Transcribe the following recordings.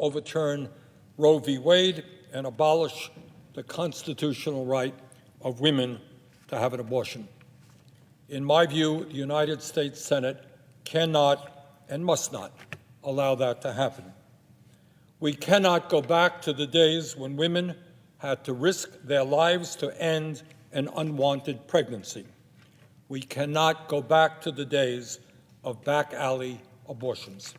overturn Roe v. Wade and abolish the constitutional right of women to have an abortion. In my view, the United States Senate cannot and must not allow that to happen. We cannot go back to the days when women had to risk their lives to end an unwanted pregnancy. We cannot go back to the days of back alley abortions.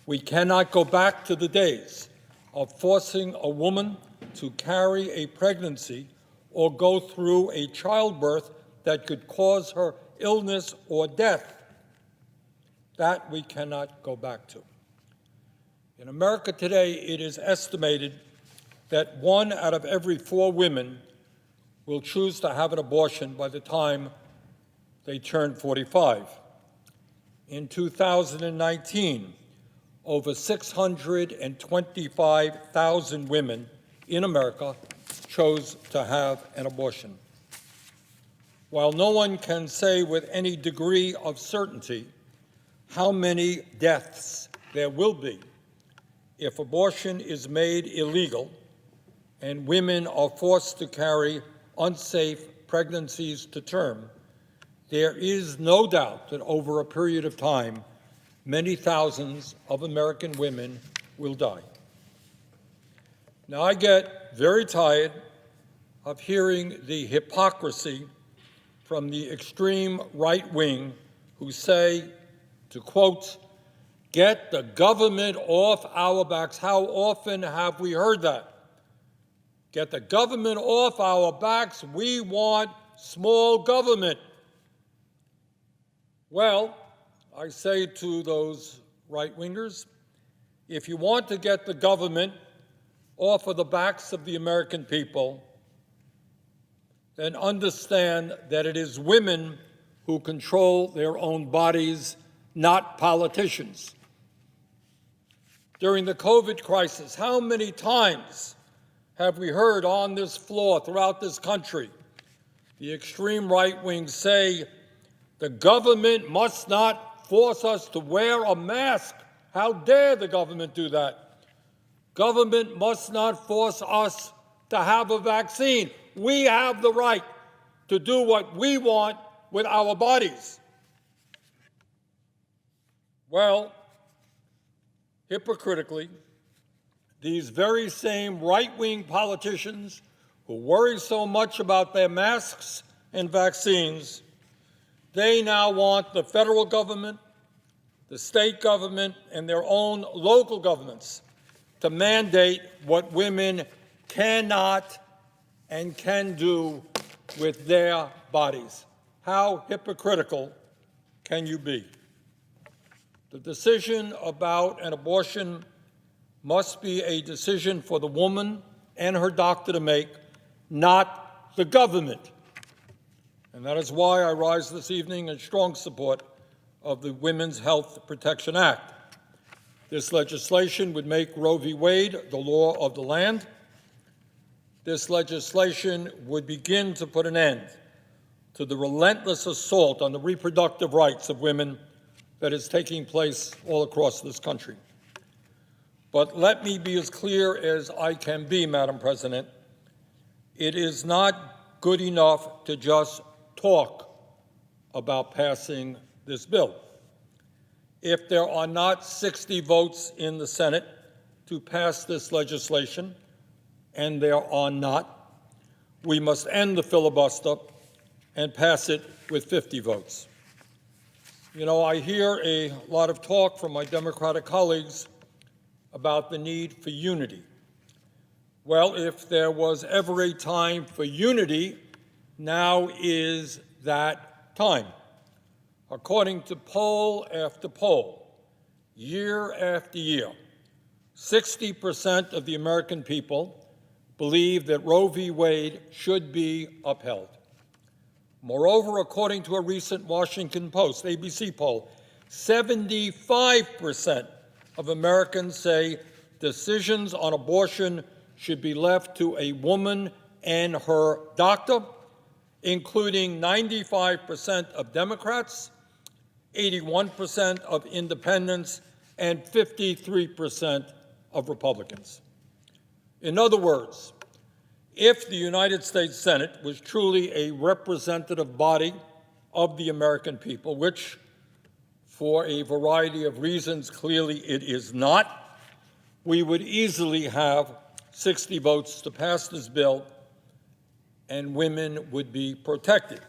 We cannot go back to the days of forcing a woman to carry a pregnancy or go through a childbirth that could cause her illness or death. That we cannot go back to. In America today, it is estimated that 1 out of every 4 women will choose to have an abortion by the time they turn 45. In 2019, over 625,000 women in America chose to have an abortion. While no one can say with any degree of certainty how many deaths there will be if abortion is made illegal and women are forced to carry unsafe pregnancies to term, there is no doubt that over a period of time, many thousands of American women will die. Now, I get very tired of hearing the hypocrisy from the extreme right wing who say, to quote, "Get the government off our backs." How often have we heard that? Get the government off our backs. We want small government. Well, I say to those right-wingers, if you want to get the government off of the backs of the American people, then understand that it is women who control their own bodies, not politicians. During the COVID crisis, how many times have we heard on this floor throughout this country the extreme right wing say, the government must not force us to wear a mask? How dare the government do that? Government must not force us to have a vaccine. We have the right to do what we want with our bodies. Well, hypocritically, these very same right-wing politicians who worry so much about their masks and vaccines, they now want the federal government, the state government, and their own local governments to mandate what women cannot and can do with their bodies. How hypocritical can you be? The decision about an abortion must be a decision for the woman and her doctor to make, not the government. And that is why I rise this evening in strong support of the Women's Health Protection Act. This legislation would make Roe v. Wade the law of the land. This legislation would begin to put an end to the relentless assault on the reproductive rights of women that is taking place all across this country. But let me be as clear as I can be, Madam President. It is not good enough to just talk about passing this bill. If there are not 60 votes in the Senate to pass this legislation, and there are not, we must end the filibuster and pass it with 50 votes. You know, I hear a lot of talk from my Democratic colleagues about the need for unity. Well, if there was ever a time for unity, now is that time. According to poll after poll, year after year, 60% of the American people believe that Roe v. Wade should be upheld. Moreover, according to a recent Washington Post, ABC poll, 75% of Americans say decisions on abortion should be left to a woman and her doctor, including 95% of Democrats, 81% of independents, and 53% of Republicans. In other words, if the United States Senate was truly a representative body of the American people, which for a variety of reasons clearly it is not, we would easily have 60 votes to pass this bill, and women would be protected.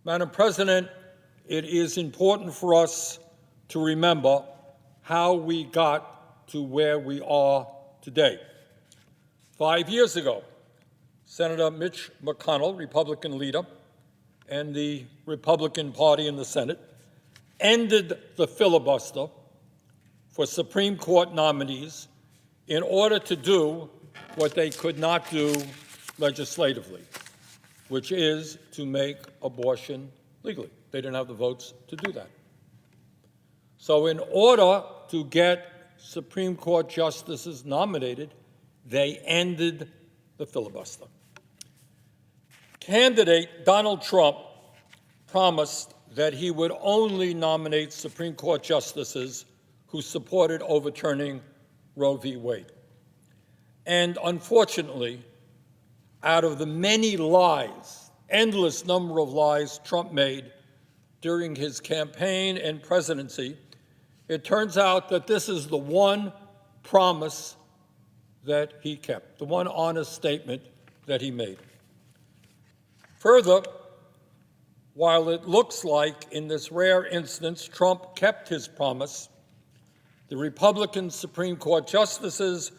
Madam President, it is important for us to remember how we got to where we are today. 5 years ago, Senator Mitch McConnell, Republican leader, and the Republican Party in the Senate ended the filibuster for Supreme Court nominees in order to do what they could not do legislatively, which is to make abortion legally. They didn't have the votes to do that. So in order to get Supreme Court justices nominated, they ended the filibuster. Candidate Donald Trump promised that he would only nominate Supreme Court justices who supported overturning Roe v. Wade. And unfortunately, out of the many lies, endless number of lies Trump made during his campaign and presidency, it turns out that this is the one promise that he kept, the one honest statement that he made. Further, while it looks like in this rare instance Trump kept his promise, the Republican Supreme Court justices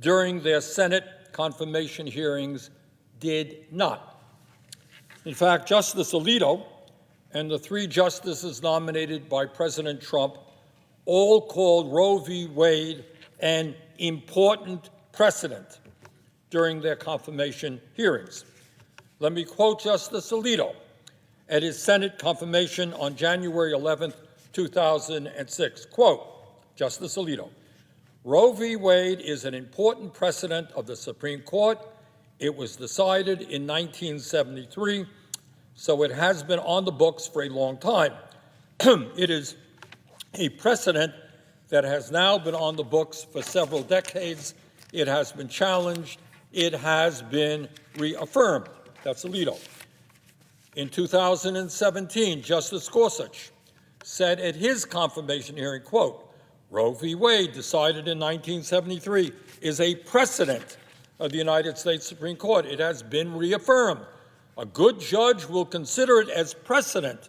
during their Senate confirmation hearings did not. In fact, Justice Alito and the 3 justices nominated by President Trump all called Roe v. Wade an important precedent during their confirmation hearings. Let me quote Justice Alito at his Senate confirmation on January 11, 2006. Quote, Justice Alito, Roe v. Wade is an important precedent of the Supreme Court. It was decided in 1973, so it has been on the books for a long time. It is a precedent that has now been on the books for several decades. It has been challenged. It has been reaffirmed. That's Alito. In 2017, Justice Gorsuch said at his confirmation hearing, quote, Roe v. Wade, decided in 1973, is a precedent of the United States Supreme Court. It has been reaffirmed. A good judge will consider it as precedent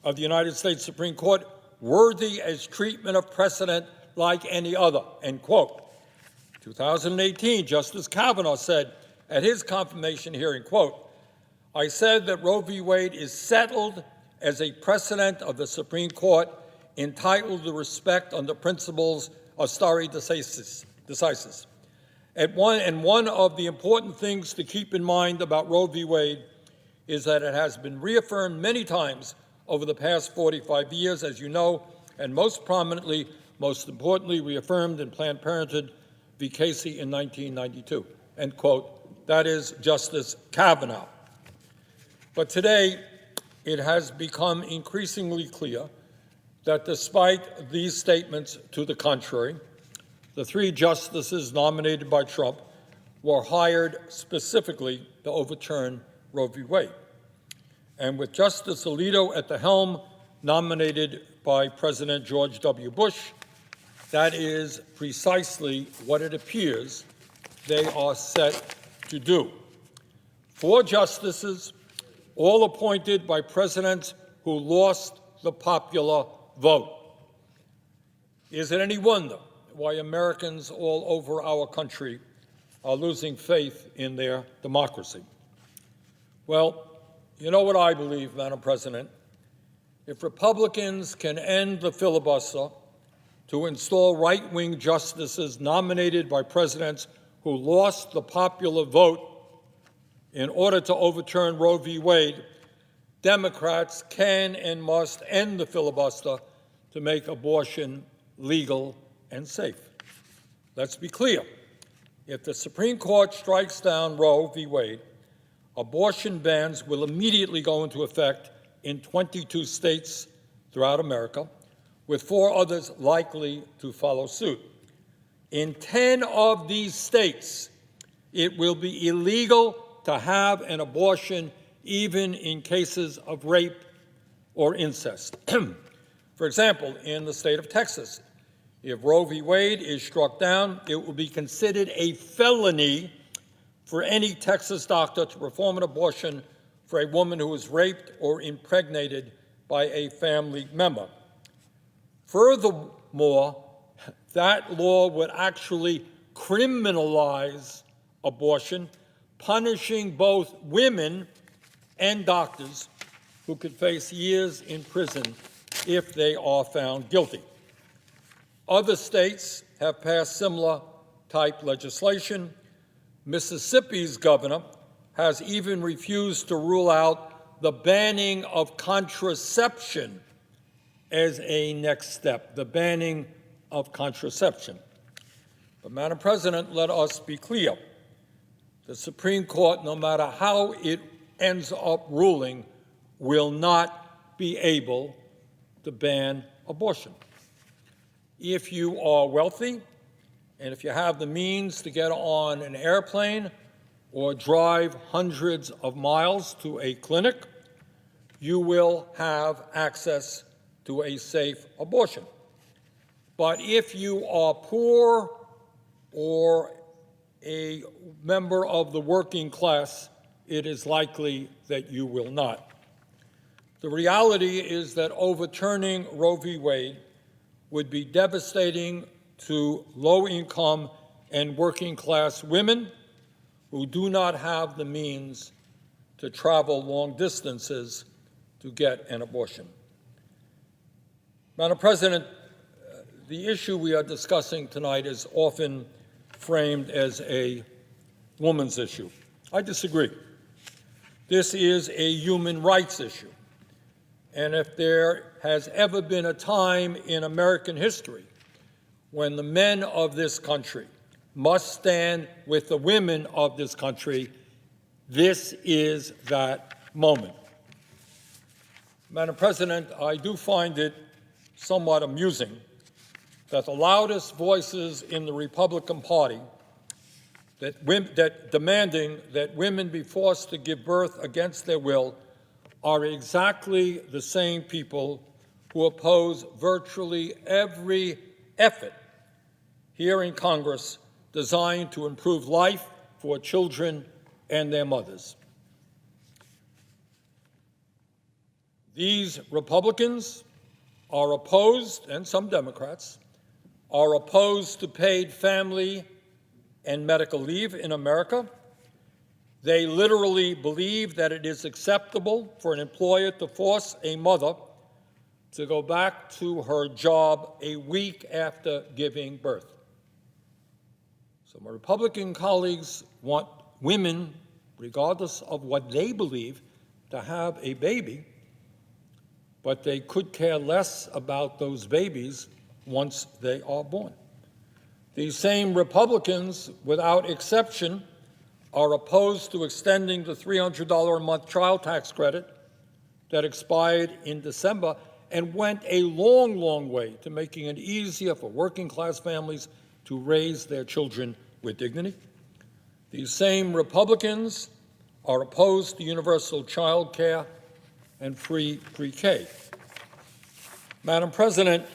of the United States Supreme Court, worthy as treatment of precedent like any other, end quote. 2018, Justice Kavanaugh said at his confirmation hearing, quote, I said that Roe v. Wade is settled as a precedent of the Supreme Court entitled to respect on the principles of stare decisis. And one of the important things to keep in mind about Roe v. Wade is that it has been reaffirmed many times over the past 45 years, as you know, and most prominently, most importantly, reaffirmed in Planned Parenthood v. Casey in 1992, end quote. That is Justice Kavanaugh. But today, it has become increasingly clear that despite these statements to the contrary, the 3 justices nominated by Trump were hired specifically to overturn Roe v. Wade. And with Justice Alito at the helm, nominated by President George W. Bush, that is precisely what it appears they are set to do. 4 justices, all appointed by presidents who lost the popular vote. Is it any wonder why Americans all over our country are losing faith in their democracy? Well, you know what I believe, Madam President? If Republicans can end the filibuster to install right-wing justices nominated by presidents who lost the popular vote in order to overturn Roe v. Wade, Democrats can and must end the filibuster to make abortion legal and safe. Let's be clear. If the Supreme Court strikes down Roe v. Wade, abortion bans will immediately go into effect in 22 states throughout America, with 4 others likely to follow suit. In 10 of these states, it will be illegal to have an abortion, even in cases of rape or incest. For example, in the state of Texas, if Roe v. Wade is struck down, it will be considered a felony for any Texas doctor to perform an abortion for a woman who was raped or impregnated by a family member. Furthermore, that law would actually criminalize abortion, punishing both women and doctors who could face years in prison if they are found guilty. Other states have passed similar type legislation. Mississippi's governor has even refused to rule out the banning of contraception as a next step, the banning of contraception. But, Madam President, let us be clear. The Supreme Court, no matter how it ends up ruling, will not be able to ban abortion. If you are wealthy, and if you have the means to get on an airplane or drive hundreds of miles to a clinic, you will have access to a safe abortion. But if you are poor or a member of the working class, it is likely that you will not. The reality is that overturning Roe v. Wade would be devastating to low-income and working-class women who do not have the means to travel long distances to get an abortion. Madam President, the issue we are discussing tonight is often framed as a woman's issue. I disagree. This is a human rights issue. And if there has ever been a time in American history when the men of this country must stand with the women of this country, this is that moment. Madam President, I do find it somewhat amusing that the loudest voices in the Republican Party that demanding that women be forced to give birth against their will are exactly the same people who oppose virtually every effort here in Congress designed to improve life for children and their mothers. These Republicans are opposed, and some Democrats, are opposed to paid family and medical leave in America. They literally believe that it is acceptable for an employer to force a mother to go back to her job a week after giving birth. So my Republican colleagues want women, regardless of what they believe, to have a baby, but they could care less about those babies once they are born. These same Republicans, without exception, are opposed to extending the $300 a month child tax credit that expired in December and went a long, long way to making it easier for working-class families to raise their children with dignity. These same Republicans are opposed to universal child care and free pre-K. Madam President,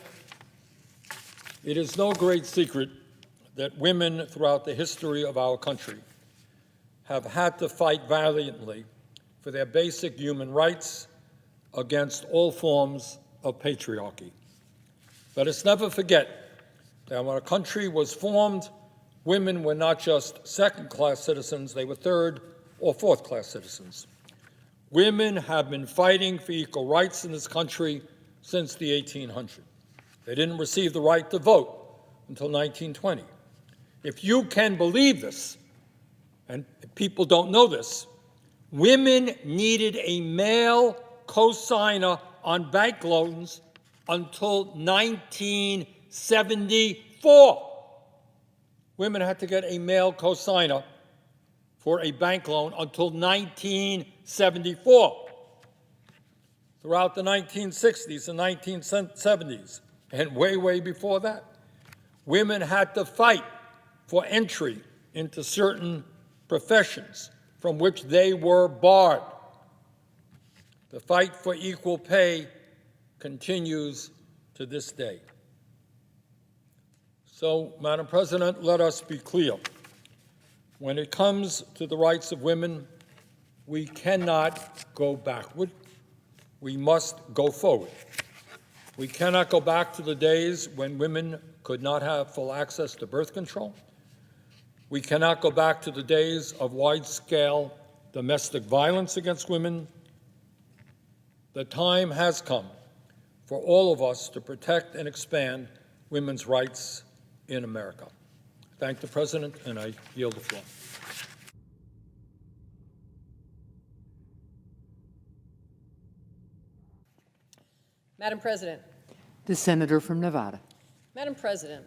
it is no great secret that women throughout the history of our country have had to fight valiantly for their basic human rights against all forms of patriarchy. Let us never forget that when our country was formed, women were not just second-class citizens, they were third or fourth-class citizens. Women have been fighting for equal rights in this country since the 1800s. They didn't receive the right to vote until 1920. If you can believe this, and people don't know this, women needed a male co-signer on bank loans until 1974. Women had to get a male co-signer for a bank loan until 1974. Throughout the 1960s and 1970s, and way, way before that, Women had to fight for entry into certain professions from which they were barred. The fight for equal pay continues to this day. So, Madam President, let us be clear. When it comes to the rights of women, we cannot go backward. We must go forward. We cannot go back to the days when women could not have full access to birth control. We cannot go back to the days of wide-scale domestic violence against women. The time has come for all of us to protect and expand women's rights in America. I thank the President, and I yield the floor. Madam President. The senator from Nevada. Madam President,